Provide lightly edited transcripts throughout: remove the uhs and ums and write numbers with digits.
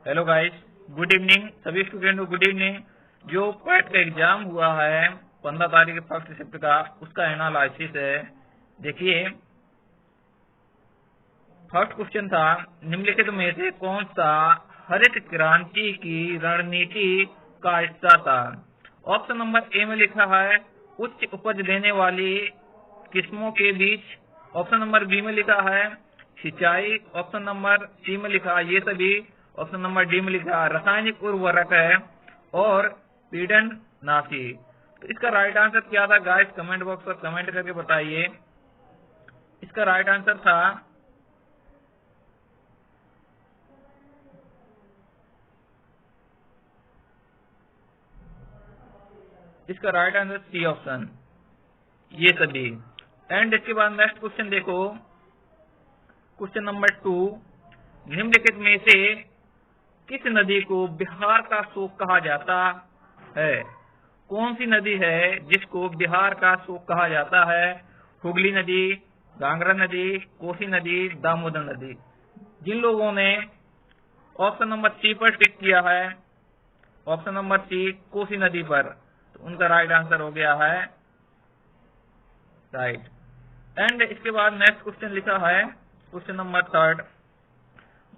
Hello guys, good evening सभी student को। Good evening. जो क्वेट का एग्जाम हुआ है 15 तारीख फर्स्ट शिफ्ट का, उसका एनालिसिस है। देखिए, फर्स्ट क्वेश्चन था, निम्नलिखित में से कौन सा हरित क्रांति की रणनीति का हिस्सा था। ऑप्शन नंबर ए में लिखा है उच्च उपज देने वाली किस्मों के बीच। ऑप्शन नंबर बी में लिखा है सिंचाई। ऑप्शन नंबर सी में लिखा है ये सभी। ऑप्शन नंबर डी में लिखा है रासायनिक उर्वरक है और पीड़ननाशी। तो इसका राइट आंसर क्या था गाइस? कमेंट बॉक्स पर कमेंट करके बताइए। इसका राइट आंसर था सी ऑप्शन, ये सभी। एंड इसके बाद नेक्स्ट क्वेश्चन देखो, क्वेश्चन नंबर 2, निम्नलिखित में से किस नदी को बिहार का शोक कहा जाता है? कौन सी नदी है जिसको बिहार का शोक कहा जाता है? हुगली नदी, घाघरा नदी, कोसी नदी, दामोदर नदी। जिन लोगों ने ऑप्शन नंबर सी पर टिक किया है, ऑप्शन नंबर सी कोसी नदी पर, तो उनका राइट आंसर हो गया है राइट। एंड इसके बाद नेक्स्ट क्वेश्चन लिखा है क्वेश्चन नंबर 3,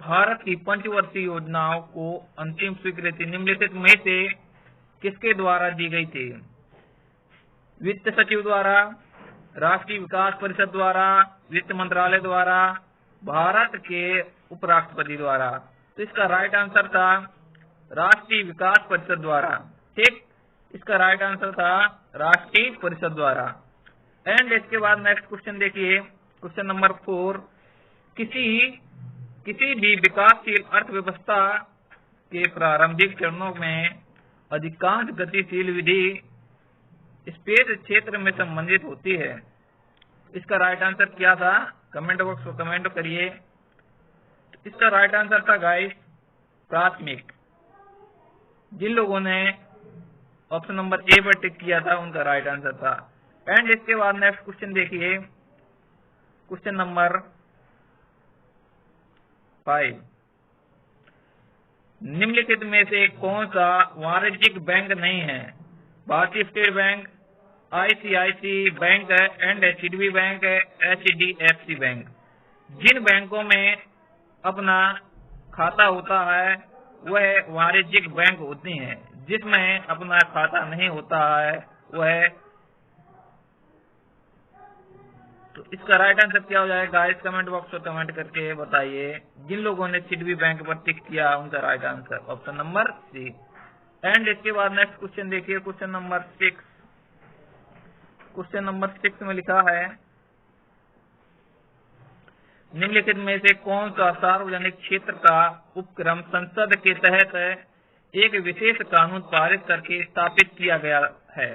भारत की पंचवर्षीय योजनाओं को अंतिम स्वीकृति निम्नलिखित में से किसके द्वारा दी गई थी? वित्त सचिव द्वारा, राष्ट्रीय विकास परिषद द्वारा, वित्त मंत्रालय द्वारा, भारत के उपराष्ट्रपति द्वारा। तो इसका राइट आंसर था राष्ट्रीय विकास परिषद द्वारा। ठीक, इसका राइट आंसर था राष्ट्रीय परिषद द्वारा। एंड इसके बाद नेक्स्ट क्वेश्चन देखिए, क्वेश्चन नंबर 4, किसी भी विकासशील अर्थव्यवस्था के प्रारंभिक चरणों में अधिकांश गतिशील विधि स्पेस क्षेत्र में संबंधित होती है। इसका राइट आंसर क्या था? कमेंट बॉक्स में कमेंट करिए। इसका राइट आंसर था गाइस प्राथमिक। जिन लोगों ने ऑप्शन नंबर ए पर टिक किया था उनका राइट आंसर था। एंड इसके बाद नेक्स्ट क्वेश्चन देखिए, क्वेश्चन नंबर 5, निम्नलिखित में से कौन सा वाणिज्यिक बैंक नहीं है? Bharatiya state bank, ICICI bank and HDB bank, HDFC bank. जिन बैंकों में अपना खाता होता है वह वाणिज्यिक बैंक होती हैं, जिसमें अपना खाता नहीं होता है वह। तो इसका राइट आंसर क्या हो जाएगा? इस कमेंट बॉक्स में कमेंट करके बताइए। जिन लोगों ने सिडबी बैंक पर टिक किया उनका right answer option number C. And इसके बाद नेक्स्ट क्वेश्चन देखिए, क्वेश्चन नंबर 6। क्वेश्चन नंबर 6 में लिखा है निम्नलिखित में से कौन सा सार्वजनिक क्षेत्र का उपक्रम संसद के तहत एक विशेष कानून पारित करके स्थापित किया गया है?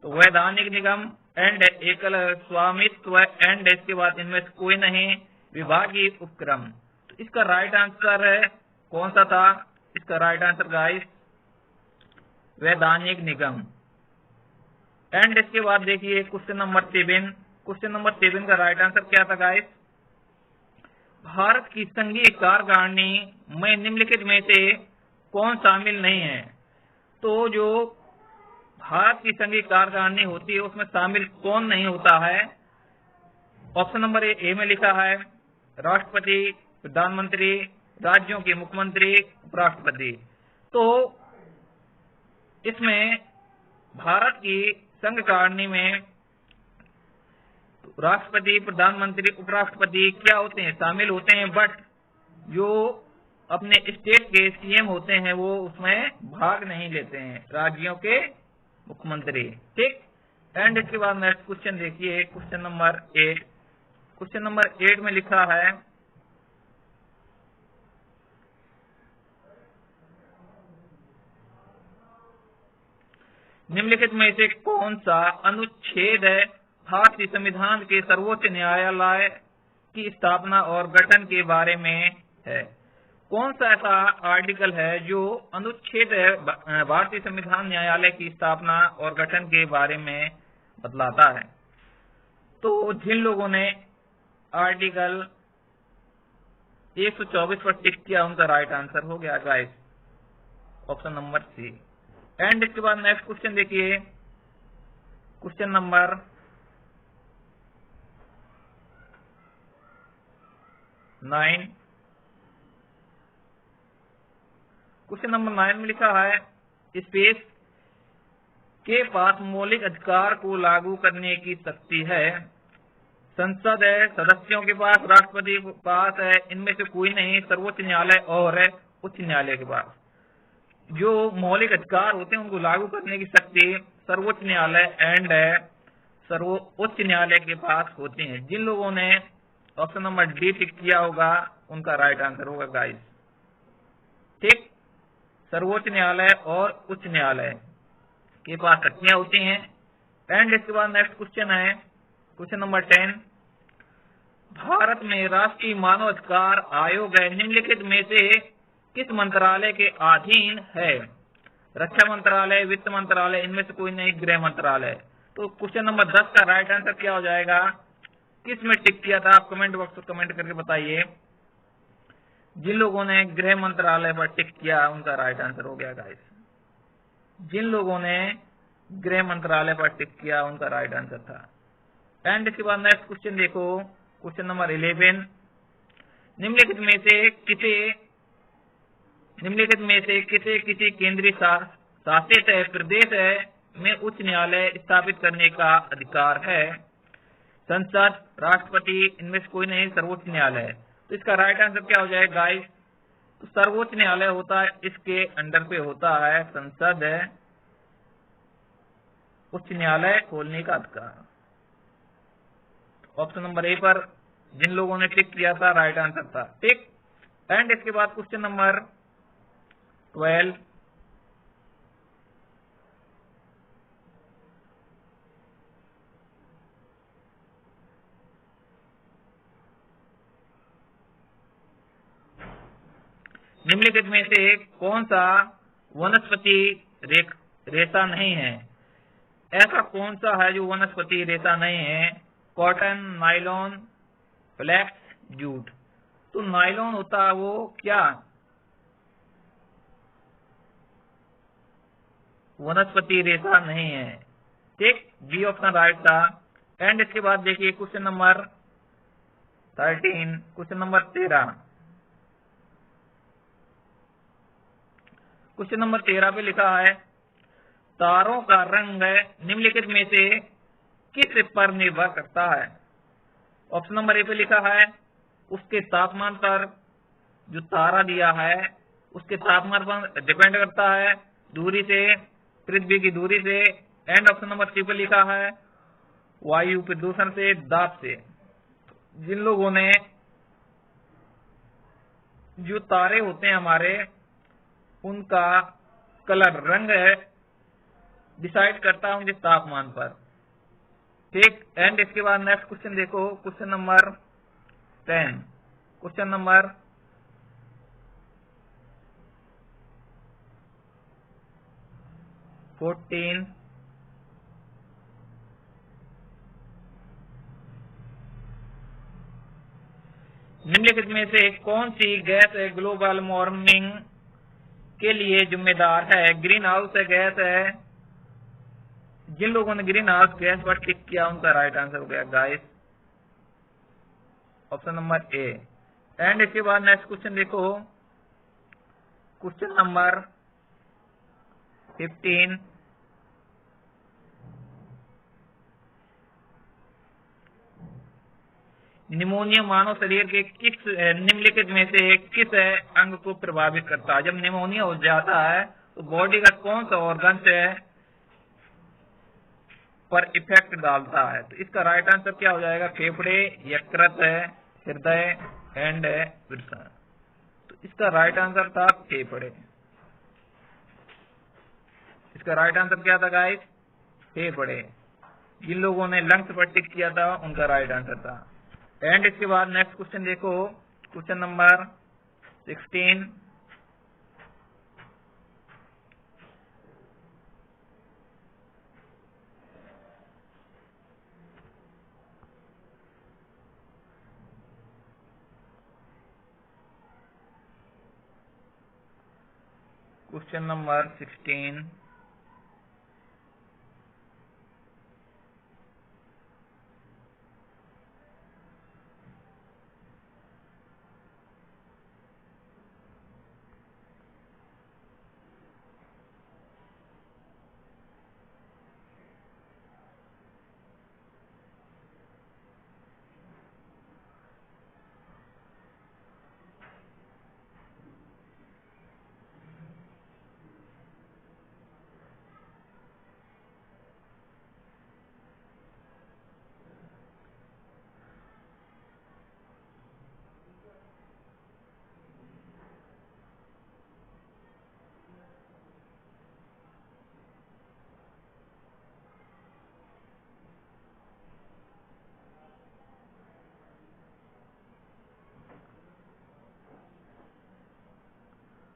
तो वैधानिक निगम एंड एकल स्वामित्व एंड इसके बाद इनमें से कोई नहीं, विभागीय उपक्रम। तो इसका राइट आंसर है कौन सा था? इसका राइट आंसर गाइस वैधानिक निगम। एंड इसके बाद देखिए क्वेश्चन नंबर 7। क्वेश्चन नंबर 7 का राइट आंसर क्या था गाइस? भारत की संघीय कार्यकारिणी में निम्नलिखित में से कौन शामिल नहीं है? तो जो भारत की संघीय कार्यकारिणी होती है उसमें शामिल कौन नहीं होता है? ऑप्शन नंबर ए में लिखा है राष्ट्रपति, प्रधानमंत्री, राज्यों के मुख्यमंत्री, उपराष्ट्रपति। तो इसमें भारत की संघ कार्यकारिणी में राष्ट्रपति, प्रधानमंत्री, उपराष्ट्रपति क्या होते हैं? शामिल होते हैं, बट जो अपने स्टेट के सीएम होते हैं वो उसमें भाग नहीं लेते हैं, राज्यों के मुख्यमंत्री। ठीक। एंड इसके बाद नेक्स्ट क्वेश्चन देखिए, क्वेश्चन नंबर 8। क्वेश्चन नंबर 8 में लिखा है निम्नलिखित में से कौन सा अनुच्छेद भारतीय संविधान के सर्वोच्च न्यायालय की स्थापना और गठन के बारे में है? कौन सा ऐसा आर्टिकल है जो अनुच्छेद भारतीय संविधान न्यायालय की स्थापना और गठन के बारे में बतलाता है? तो जिन लोगों ने आर्टिकल 124 पर टिक किया, उनका राइट आंसर हो गया guys option number C. And इसके बाद नेक्स्ट क्वेश्चन देखिए, क्वेश्चन नंबर 9। क्वेश्चन नंबर 9 में लिखा है स्पेस के पास मौलिक अधिकार को लागू करने की शक्ति है। संसद है, सदस्यों के पास, राष्ट्रपति के पास है, इनमें से कोई नहीं, सर्वोच्च न्यायालय और उच्च न्यायालय के पास। जो मौलिक अधिकार होते हैं उनको लागू करने की शक्ति सर्वोच्च न्यायालय एंड सर्वोच्च न्यायालय के पास होती है। जिन लोगों ने ऑप्शन नंबर डी टिक किया होगा उनका राइट आंसर होगा गाइस, ठीक। सर्वोच्च न्यायालय और उच्च न्यायालय के पास शक्तियां होती हैं। एंड इसके बाद नेक्स्ट क्वेश्चन है क्वेश्चन नंबर 10। भारत में राष्ट्रीय मानवाधिकार आयोग है, निम्नलिखित में से किस मंत्रालय के अधीन है? रक्षा मंत्रालय, वित्त मंत्रालय, इनमें से कोई नहीं, गृह मंत्रालय। तो क्वेश्चन नंबर 10 का राइट आंसर क्या हो जाएगा? किस में टिक किया था आप कमेंट बॉक्स में कमेंट करके बताइए। जिन लोगों ने गृह मंत्रालय पर टिक किया उनका राइट आंसर हो गया गाइस। जिन लोगों ने गृह मंत्रालय पर टिक किया उनका राइट आंसर था। एंड इसके बाद नेक्स्ट क्वेश्चन देखो, क्वेश्चन नंबर 11। निम्नलिखित में से किसी केंद्रीय शासित प्रदेश में उच्च न्यायालय स्थापित करने का अधिकार है? संसद, राष्ट्रपति, इनमें से कोई नहीं, सर्वोच्च न्यायालय। तो इसका राइट आंसर क्या हो जाएगा गाइस? तो सर्वोच्च न्यायालय होता है, इसके अंडर पे होता है संसद है, उच्च न्यायालय खोलने का अधिकार। ऑप्शन नंबर ए पर जिन लोगों ने टिक किया था राइट आंसर था, ठीक। एंड इसके बाद क्वेश्चन नंबर 12। निम्नलिखित में से कौन सा वनस्पति रेशा नहीं है? ऐसा कौन सा है जो वनस्पति रेशा नहीं है? Cotton, nylon, flax, jute. तो नायलॉन होता है वो क्या वनस्पति रेशा नहीं है, ठीक। बी ऑप्शन राइट था। एंड इसके बाद देखिए question number 13, question number 13। Question number 13 पे लिखा है तारों का रंग निम्नलिखित में से किस पर निर्भर करता है? ऑप्शन नंबर ए पे लिखा है उसके तापमान पर, जो तारा दिया है उसके तापमान पर डिपेंड करता है, दूरी से, पृथ्वी की दूरी से। एंड ऑप्शन नंबर सी पे लिखा है वायु प्रदूषण से, दाब से। जिन लोगों ने, जो तारे होते हैं हमारे, उनका कलर, रंग डिसाइड करता है उनके तापमान पर, ठीक। एंड इसके बाद नेक्स्ट क्वेश्चन देखो, क्वेश्चन नंबर 10, क्वेश्चन नंबर 14। निम्नलिखित में से कौन सी गैस ग्लोबल वार्मिंग के लिए जिम्मेदार है? ग्रीन हाउस गैस है। जिन लोगों ने ग्रीन हाउस गैस पर टिक किया उनका राइट आंसर हो गया guys option number A. And इसके बाद नेक्स्ट क्वेश्चन देखो, क्वेश्चन नंबर 15। निमोनिया मानव शरीर के किस निम्नलिखित में से किस अंग को प्रभावित करता है? जब निमोनिया हो जाता है तो बॉडी का कौन सा ऑर्गन पर इफेक्ट डालता है? तो इसका राइट आंसर क्या हो जाएगा? फेफड़े, यकृत, हृदय एंड वृषण। तो इसका राइट आंसर था फेफड़े। इसका राइट आंसर क्या था गाइस? फेफड़े। जिन लोगों ने लंग्स पर टिक किया था उनका राइट आंसर था। एंड इसके बाद नेक्स्ट क्वेश्चन देखो, question number 16। Question number 16।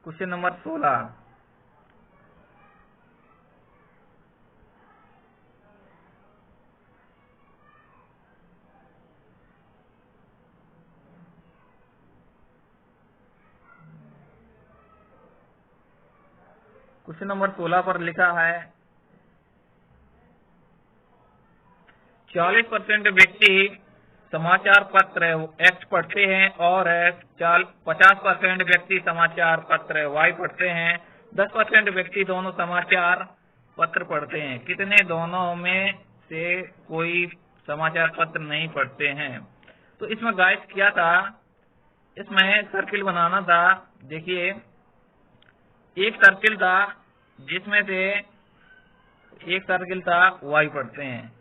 Question number 16। Question number 16 पर लिखा है 40% व्यक्ति समाचार पत्र एक्स पढ़ते हैं और 50% व्यक्ति समाचार पत्र वाई पढ़ते हैं। 10% व्यक्ति दोनों समाचार पत्र पढ़ते हैं। कितने दोनों में से कोई समाचार पत्र नहीं पढ़ते हैं? तो इसमें गाइस क्या था, इसमें सर्किल बनाना था। देखिए एक सर्किल था जिसमें से एक सर्किल था वाई पढ़ते हैं,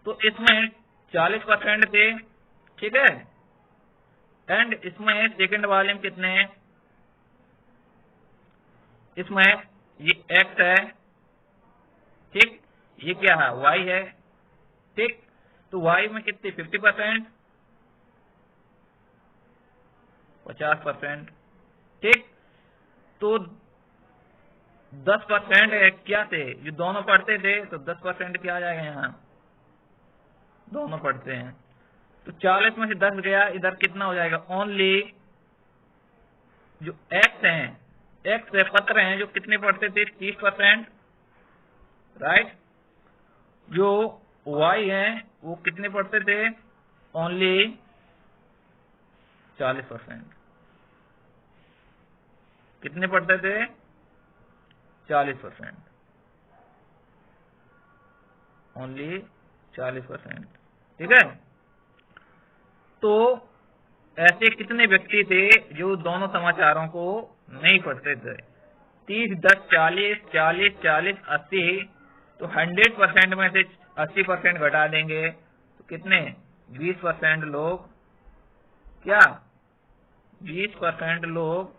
तो इसमें 40% थे, ठीक है। एंड इसमें सेकंड वॉल्यूम कितने हैं? इसमें ये एक्स है, ठीक, ये क्या है, वाई है, ठीक। तो वाई में कितने 50%, 50%, ठीक। तो 10% क्या थे, जो दोनों पढ़ते थे, तो 10% क्या आ जाएगा, यहाँ दोनों पढ़ते हैं। तो 40 में से 10 गया, इधर कितना हो जाएगा, ओनली जो एक्स हैं, एक्स पत्र हैं जो कितने पढ़ते थे, 30%, राइट। जो वाई हैं वो कितने पढ़ते थे, ओनली 40%। कितने पढ़ते थे, 40%, ओनली 40%, ठीक है। तो ऐसे कितने व्यक्ति थे जो दोनों समाचारों को नहीं पढ़ते थे? 30, 10, 40, 40, 40, 80। तो 100% में से 80% घटा देंगे तो कितने, 20% लोग, क्या 20% लोग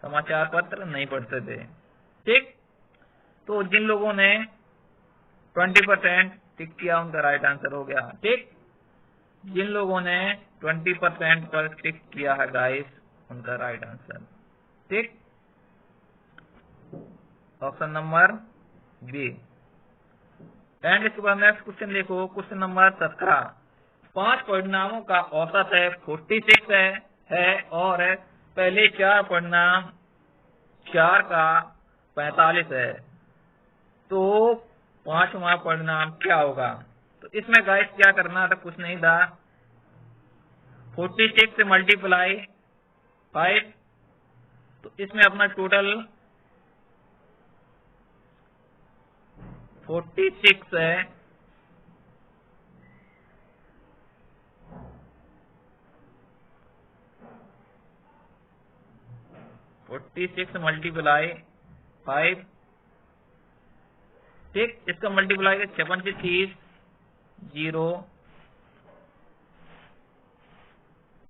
समाचार पत्र नहीं पढ़ते थे, ठीक। तो जिन लोगों ने 20% टिक किया उनका राइट आंसर हो गया, ठीक। जिन लोगों ने 20% पर टिक किया है गाइस, उनका राइट आंसर, ठीक। Option number B. एंड इसके बाद नेक्स्ट क्वेश्चन देखो, क्वेश्चन नंबर 17। 5 परिणामों का औसत है 46 है और पहले 4 परिणाम 4 का 45 है। तो 5वां परिणाम क्या होगा? तो इसमें गाइस क्या करना था, कुछ नहीं था, 46 से मल्टीप्लाई 5। तो इसमें अपना टोटल 46 है, 46 मल्टीप्लाई 5, ठीक। इसका मल्टीप्लाई 56 से 30, 0,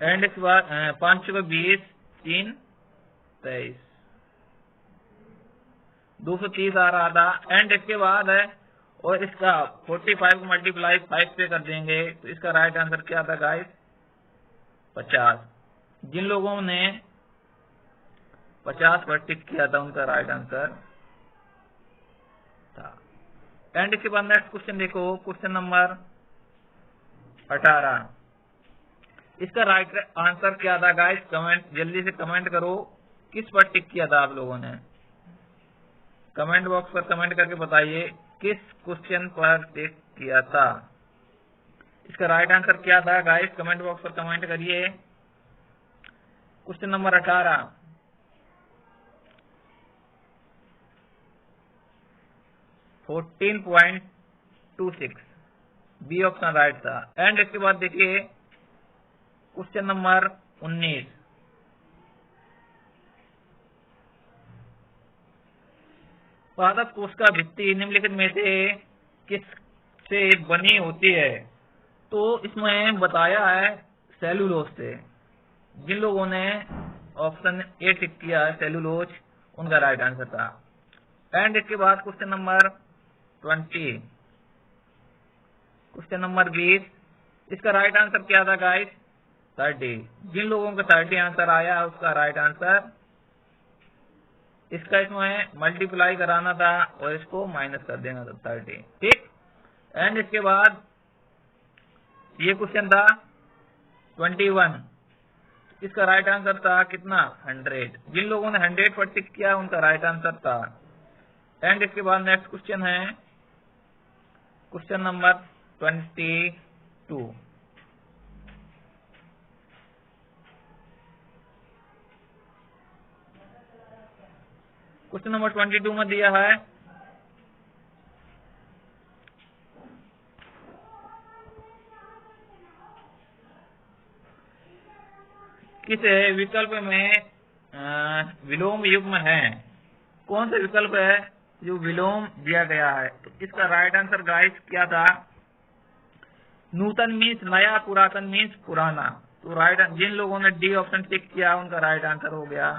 एंड इसके बाद 5 को 20, 3, 23, 230 आ रहा था। एंड इसके बाद है और इसका 45 को मल्टीप्लाई 5 से कर देंगे तो इसका राइट आंसर क्या था गाइस, 50। जिन लोगों ने 50 पर टिक किया था उनका राइट आंसर था। एंड इसके बाद नेक्स्ट क्वेश्चन देखो, क्वेश्चन नंबर 18। इसका राइट आंसर क्या था गाइस, कमेंट जल्दी से कमेंट करो किस पर टिक किया था आप लोगों ने? कमेंट बॉक्स पर कमेंट करके बताइए किस क्वेश्चन पर टिक किया था। इसका राइट आंसर क्या था गाइस? कमेंट बॉक्स पर कमेंट करिए। Question number 18, 14.26 B option right था। एंड इसके बाद देखिए क्वेश्चन नंबर 19, पादप कोशिका भित्ति निम्नलिखित में से किससे बनी होती है? तो इसमें बताया है सेलुलोज से। जिन लोगों ने ऑप्शन ए टिक किया है सेलुलोज, उनका राइट आंसर था। एंड इसके बाद क्वेश्चन नंबर 20, क्वेश्चन नंबर 20, इसका राइट आंसर क्या था गाइस? 30। जिन लोगों का 30 आंसर आया उसका राइट आंसर, इसका इसमें मल्टीप्लाई कराना था और इसको माइनस कर देना था 30। ठीक। एंड इसके बाद ये क्वेश्चन था 21, इसका राइट आंसर था कितना? 100। जिन लोगों ने 100 पर टिक किया उनका राइट आंसर था। एंड इसके बाद नेक्स्ट क्वेश्चन है क्वेश्चन नंबर 22, क्वेश्चन नंबर 22 में दिया है किस विकल्प में विलोम युग्म है? कौन सा विकल्प है जो विलोम दिया गया है? तो इसका राइट आंसर गाइस क्या था? नूतन मीन्स नया, पुरातन मीन्स पुराना। तो राइट, जिन लोगों ने डी ऑप्शन टिक किया उनका राइट आंसर हो गया।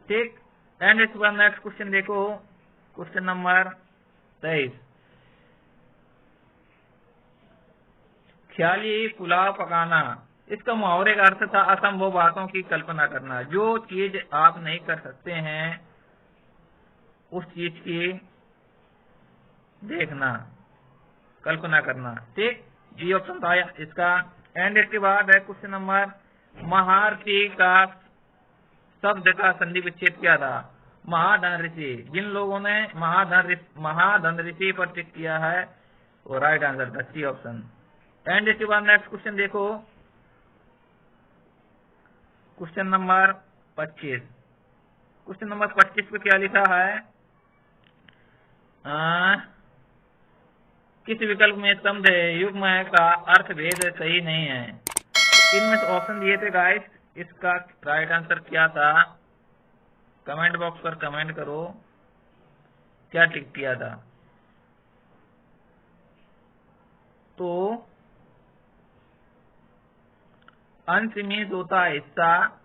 ठीक। एंड इसके बाद नेक्स्ट क्वेश्चन देखो, क्वेश्चन नंबर 23, ख्याली पुलाव पकाना। इसका मुहावरे का अर्थ था असंभव बातों की कल्पना करना। जो चीज आप नहीं कर सकते हैं उस चीज की देखना, कल्पना करना। ठीक। बी ऑप्शन था इसका। एंड इसके बाद है क्वेश्चन नंबर, महारथी का शब्द का संधि विच्छेद क्या था? महाधन ऋषि। जिन लोगों ने महाधन ऋषि पर टिक किया है वो राइट आंसर था, सी ऑप्शन। एंड इसके बाद नेक्स्ट क्वेश्चन देखो, क्वेश्चन नंबर 25। क्वेश्चन नंबर 25 पे क्या लिखा है? किस विकल्प में स्तंभ युग्म का अर्थ भेद सही नहीं है? इनमें से ऑप्शन दिए थे गाइस, इसका राइट आंसर क्या था? कमेंट बॉक्स पर कमेंट करो क्या टिक किया था। तो अंश मीन्स होता है हिस्सा,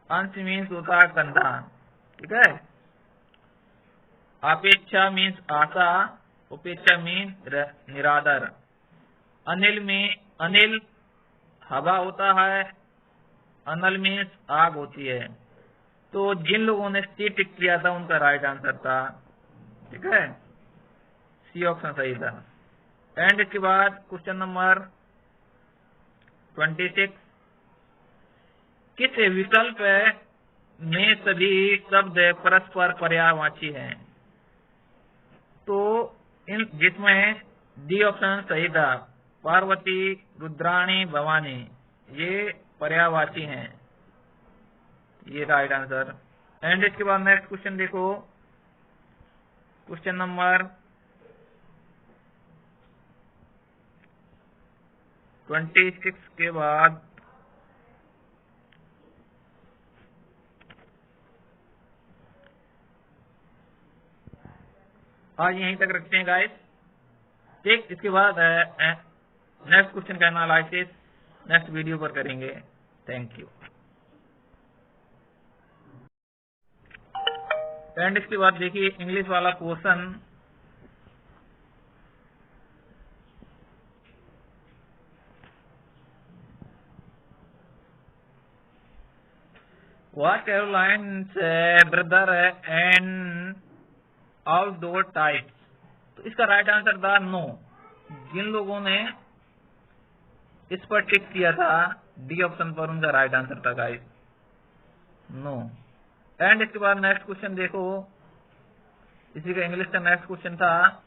अंश मीन्स होता है कंधा। ठीक है। अपेक्षा मीन्स आशा, उपेक्षा मीन्स निरादर। अनिल में अनिल हवा होता है, अनल मीन्स आग होती है। तो जिन लोगों ने सी टिक किया था उनका राइट आंसर था, ठीक है, सी ऑप्शन सही था। एंड इसके बाद क्वेश्चन नंबर 26, किस विकल्प में सभी शब्द परस्पर पर्यायवाची हैं? तो इन जिसमें डी ऑप्शन सही था, पार्वती, रुद्राणी, भवानी, ये पर्यायवाची हैं, ये राइट आंसर। एंड इसके बाद नेक्स्ट क्वेश्चन देखो, क्वेश्चन नंबर 26 के बाद आज यहीं तक रखते हैं गाइस। ठीक। इसके बाद नेक्स्ट क्वेश्चन का एनालिसिस नेक्स्ट वीडियो पर करेंगे। Thank you. एंड इसके बाद देखिए इंग्लिश वाला question, what Caroline's brother and outdoor types? तो इसका राइट आंसर था नो। जिन लोगों ने इस पर टिक किया था डी ऑप्शन पर, उनका राइट आंसर था गाइस। नो। एंड इसके बाद नेक्स्ट क्वेश्चन देखो, इसी का इंग्लिश का नेक्स्ट क्वेश्चन था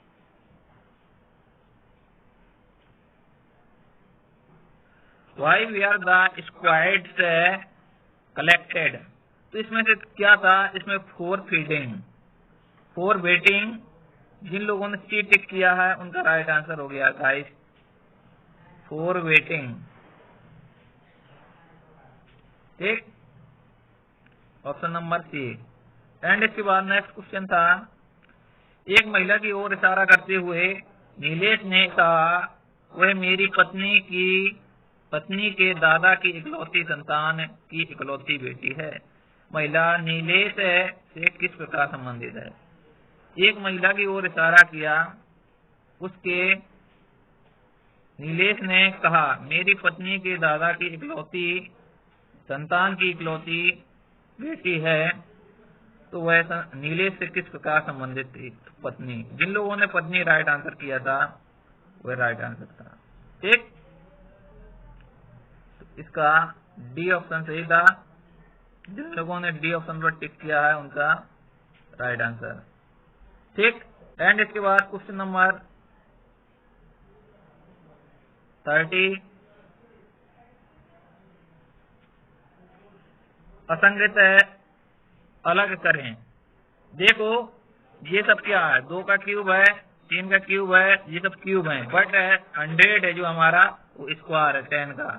why we are the squads collected. तो इसमें से क्या था, इसमें फॉर फीडिंग, फॉर वेटिंग, जिन लोगों ने सी टिक किया है उनका राइट आंसर हो गया गाइस फॉर वेटिंग। ठीक, ऑप्शन नंबर सी। एंड इसके बाद नेक्स्ट क्वेश्चन था एक महिला की ओर इशारा करते हुए नीलेश ने कहा वह मेरी पत्नी के दादा की इकलौती संतान की इकलौती बेटी है। महिला नीलेश से किस प्रकार संबंधित है। एक महिला की ओर इशारा किया, उसके नीलेश ने कहा मेरी पत्नी के दादा की इकलौती संतान की इकलौती बेटी है, तो वह नीलेश से किस प्रकार संबंधित थी। पत्नी, जिन लोगों ने पत्नी राइट आंसर किया था वह राइट आंसर था। ठीक, तो इसका डी ऑप्शन सही था, जिन लोगों ने डी ऑप्शन पर टिक किया है उनका राइट आंसर। ठीक, एंड इसके बाद क्वेश्चन नंबर 30 असंगत अलग करें। देखो ये सब क्या है, 2 का क्यूब है, 3 का क्यूब है, ये सब क्यूब है, बट 100 है जो हमारा वो स्क्वायर है 10 का।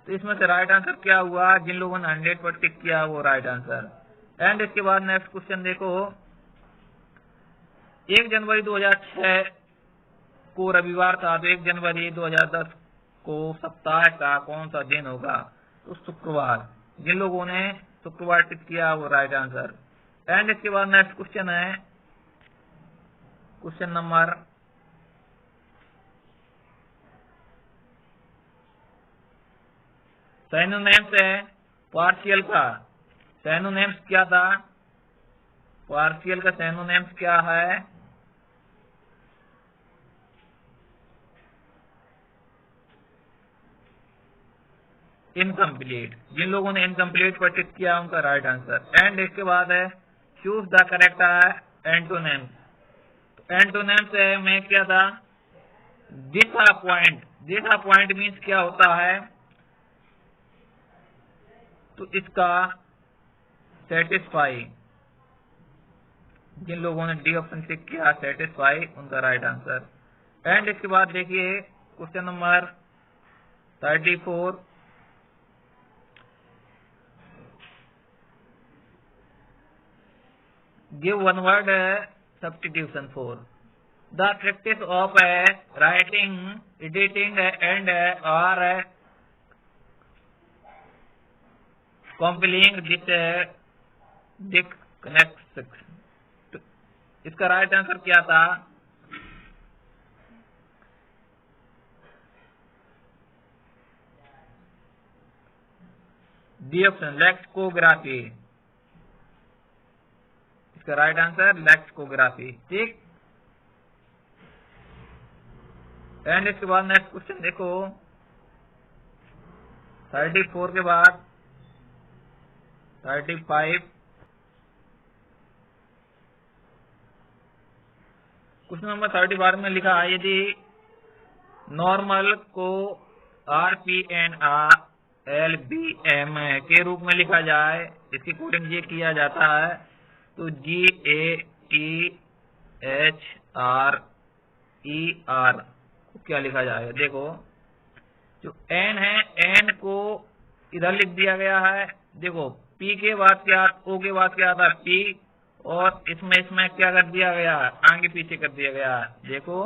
तो इसमें से राइट आंसर क्या हुआ, जिन लोगों ने 100 पर टिक किया वो राइट आंसर। एंड इसके बाद नेक्स्ट क्वेश्चन देखो 1 जनवरी 2006 को रविवार था, तो 1 जनवरी 2010 को सप्ताह का कौन सा दिन होगा, तो शुक्रवार। जिन लोगों ने शुक्रवार टिक किया वो राइट आंसर। एंड इसके बाद नेक्स्ट क्वेश्चन है क्वेश्चन नंबर 'सिनोनिम्स है पार्शियल का। सिनोनिम्स क्या था, पार्शियल का सिनोनिम्स क्या है, इनकम्प्लीट। जिन लोगों ने इनकम्प्लीट पर टिक किया उनका राइट आंसर। एंड इसके बाद है choose the correct antonyms. Antonyms में क्या था, डिसअपॉइंट। डिसअपॉइंट मीन्स क्या होता है, तो इसका सेटिस्फाई। जिन लोगों ने डी ऑप्शन टिक किया सेटिस्फाई उनका राइट आंसर। एंड इसके बाद देखिए question number 34 give one word substitution for. The practice of writing, editing and और कंपाइलिंग दिस कनेक्ट। इसका राइट आंसर क्या था, डी ऑप्शन लेक्सिकोग्राफी। इसका राइट आंसर लेक्सिकोग्राफी। ठीक, एंड इसके बाद नेक्स्ट क्वेश्चन देखो 34 के बाद 35 क्वेश्चन नंबर 35 में लिखा है यदि नॉर्मल को RPNRLBM के रूप में लिखा जाए, इसकी कोडिंग ये किया जाता है, तो GATHRER को क्या लिखा जाएगा। देखो जो N है, N को इधर लिख दिया गया है। देखो P के बाद क्या, O के बाद क्या आता है P, और इसमें क्या कर दिया गया है, आगे पीछे कर दिया गया है। देखो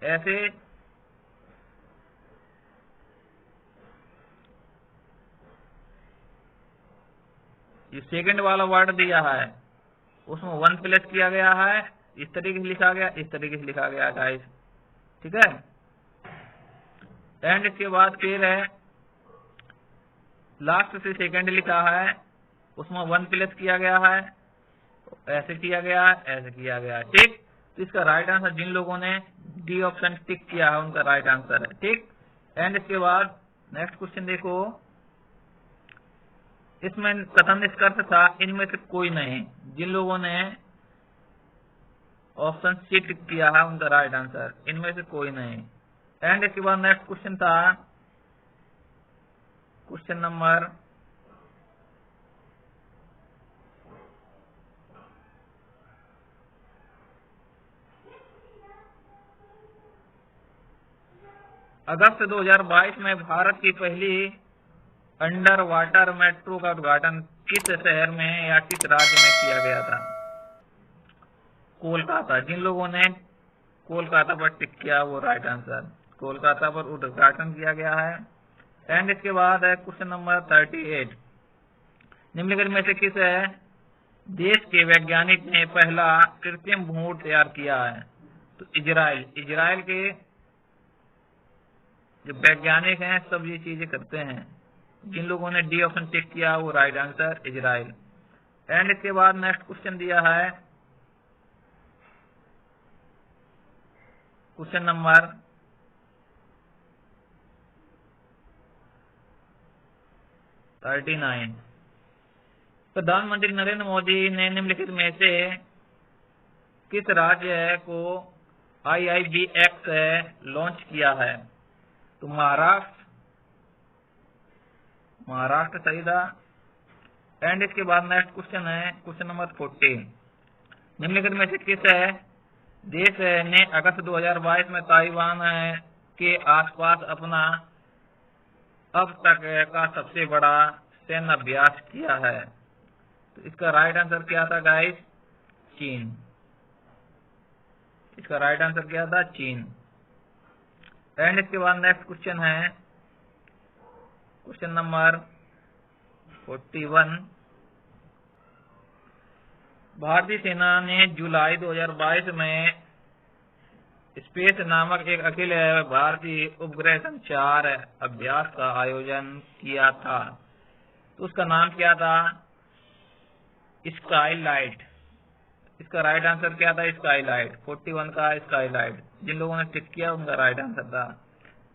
ऐसे ये सेकंड वाला वर्ड दिया है उसमें 1 प्लस किया गया है, इस तरीके से लिखा गया, इस तरीके से लिखा गया गाइस। ठीक है, एंड इसके बाद फिर है लास्ट से सेकंड लिखा है, उसमें 1 प्लस किया गया है, ऐसे किया गया, ऐसे किया गया। ठीक, तो इसका राइट आंसर जिन लोगों ने डी ऑप्शन टिक किया है उनका राइट आंसर है। ठीक, एंड इसके बाद नेक्स्ट क्वेश्चन देखो इसमें कथन निष्कर्ष था इनमें से कोई नहीं। जिन लोगों ने ऑप्शन सी टिक किया है उनका राइट आंसर, इनमें से कोई नहीं। एंड इसके बाद नेक्स्ट क्वेश्चन था क्वेश्चन नंबर 8 अगस्त 2022 में भारत की पहली अंडर वाटर मेट्रो का उद्घाटन किस शहर में या किस राज्य में किया गया था? कोलकाता। जिन लोगों ने कोलकाता पर टिक किया वो राइट आंसर, कोलकाता पर उद्घाटन किया गया है। एंड इसके बाद है क्वेश्चन नंबर 38, निम्नलिखित में से किस देश के वैज्ञानिक ने पहला कृत्रिम भ्रूण तैयार किया है? तो इजराइल। इजराइल के जो वैज्ञानिक हैं सब ये चीजें करते हैं। जिन लोगों ने डी ऑप्शन टिक किया वो राइट आंसर इजराइल। एंड इसके बाद नेक्स्ट क्वेश्चन दिया है क्वेश्चन नंबर 39, प्रधानमंत्री नरेंद्र मोदी ने निम्नलिखित में से किस राज्य को IIBX लॉन्च किया है? तो महाराष्ट्र सही था। एंड इसके बाद नेक्स्ट क्वेश्चन है क्वेश्चन नंबर 40, निम्नलिखित में से किस देश ने अगस्त 2022 में ताइवान के आसपास अपना अब तक का सबसे बड़ा सैन्य अभ्यास किया है? तो इसका राइट आंसर क्या था गाइस? चीन। इसका राइट आंसर क्या था? चीन। एंड इसके बाद नेक्स्ट क्वेश्चन है क्वेश्चन नंबर 41, भारतीय सेना ने जुलाई 2022 में स्पेस नामक एक अखिल भारतीय उपग्रह संचार अभ्यास का आयोजन किया था, तो उसका नाम क्या था? स्काईलाइट। इसका राइट आंसर क्या था? स्काईलाइट। 41 का स्काईलाइट। जिन लोगों ने टिक किया उनका राइट आंसर था।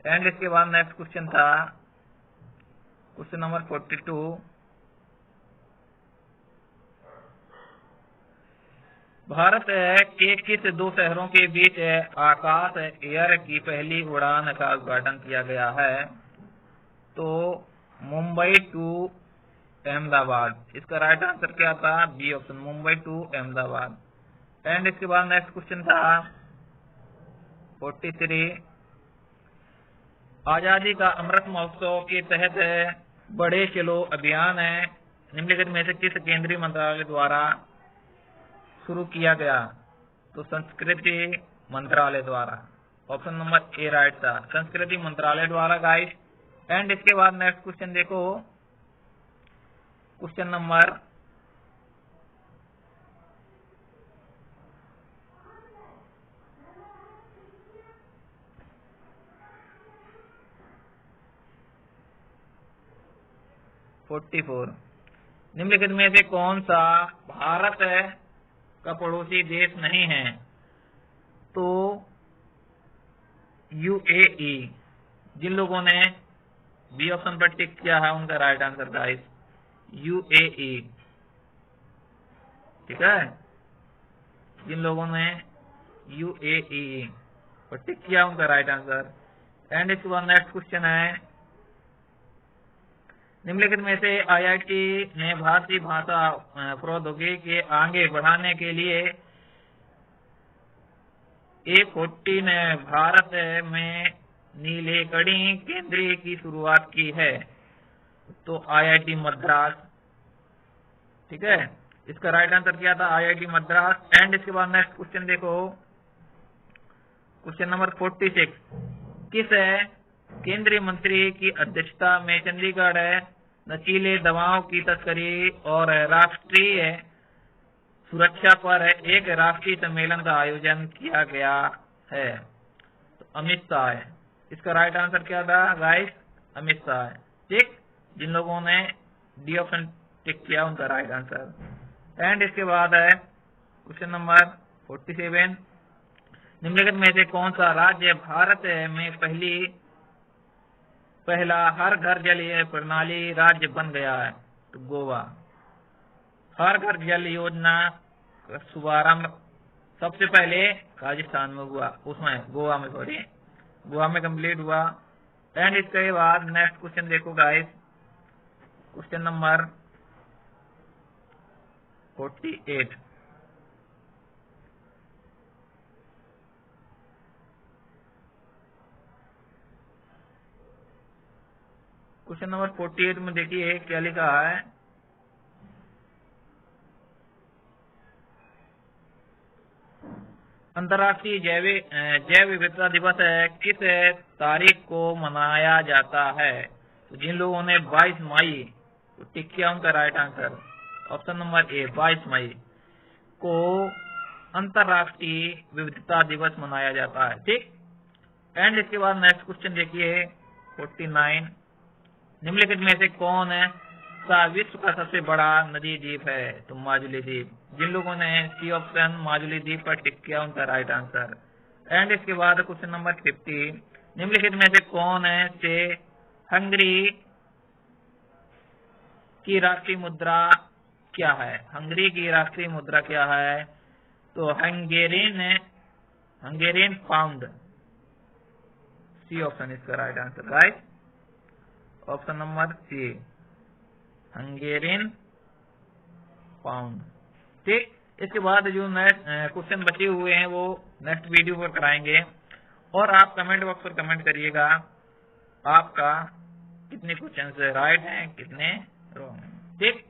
एंड इसके बाद नेक्स्ट क्वेश्चन था क्वेश्चन नंबर 42, भारत के किस दो शहरों के बीच आकाश एयर की पहली उड़ान का उद्घाटन किया गया है? तो मुंबई टू अहमदाबाद। इसका राइट आंसर क्या था? B option, Mumbai to Ahmedabad. And इसके बाद नेक्स्ट क्वेश्चन था 43, आजादी का अमृत महोत्सव के तहत बड़े चलो अभियान निम्नलिखित में से किस केंद्रीय मंत्रालय द्वारा शुरू किया गया? तो संस्कृति मंत्रालय द्वारा। ऑप्शन नंबर ए राइट था, संस्कृति मंत्रालय द्वारा गाइस। एंड इसके बाद नेक्स्ट क्वेश्चन देखो क्वेश्चन नंबर 44, निम्नलिखित में से कौन सा भारत का पड़ोसी देश नहीं है? तो UAE। जिन लोगों ने बी ऑप्शन पर टिक किया है उनका राइट आंसर गाइस UAE। ठीक है, जिन लोगों ने UAE पर टिक किया उनका राइट आंसर। एंड इसके बाद नेक्स्ट क्वेश्चन है, निम्नलिखित में से IIT ने भारतीय भाषा प्रौद्योगिकी के आगे बढ़ाने के लिए A14 भारत में नीलेकणी केंद्र की शुरुआत की है? तो IIT मद्रास। ठीक है, इसका राइट आंसर क्या था? IIT मद्रास। एंड इसके बाद नेक्स्ट क्वेश्चन देखो क्वेश्चन नंबर 46, किस केंद्रीय मंत्री की अध्यक्षता में चंडीगढ़ नशीले दवाओं की तस्करी और राष्ट्रीय सुरक्षा पर एक राष्ट्रीय सम्मेलन का आयोजन किया गया है? तो अमित शाह। इसका राइट आंसर क्या था गाइस? अमित शाह। ठीक, जिन लोगों ने डी ऑप्शन टिक किया उनका राइट आंसर। एंड इसके बाद है क्वेश्चन नंबर 47, निम्नलिखित में से कौन सा राज्य भारत में पहला हर घर जल प्रणाली राज्य बन गया है? तो गोवा। हर घर जल योजना का शुभारंभ सबसे पहले राजस्थान में हुआ, उसमें गोवा में, सॉरी गोवा में कंप्लीट हुआ। एंड इसके बाद नेक्स्ट क्वेश्चन देखो guys, question number 48। Question number 48 में देखिए क्या लिखा है। अंतर्राष्ट्रीय जैव विविधता दिवस किस तारीख को मनाया जाता है? तो जिन लोगों ने 22 मई तो टिक किया उनका right answer option number A 22 मई को अंतर्राष्ट्रीय विविधता दिवस मनाया जाता है। ठीक। एंड इसके बाद नेक्स्ट क्वेश्चन देखिए 49। निम्नलिखित में से कौन सा विश्व का सबसे बड़ा नदी द्वीप है? तो माजुली द्वीप। जिन लोगों ने सी ऑप्शन माजुली द्वीप पर टिक किया उनका राइट आंसर। एंड इसके बाद क्वेश्चन नंबर 50। निम्नलिखित में से कौन से हंगरी की राष्ट्रीय मुद्रा क्या है? हंगरी की राष्ट्रीय मुद्रा क्या है? तो हंगेरियन पाउंड। सी ऑप्शन इसका right answer, right option number C Hungarian pound. ठीक। इसके बाद जो नेक्स्ट क्वेश्चन बचे हुए हैं वो नेक्स्ट वीडियो पर कराएंगे, और आप कमेंट बॉक्स पर कमेंट करिएगा आपका कितने क्वेश्चन राइट हैं, कितने रॉन्ग हैं। ठीक।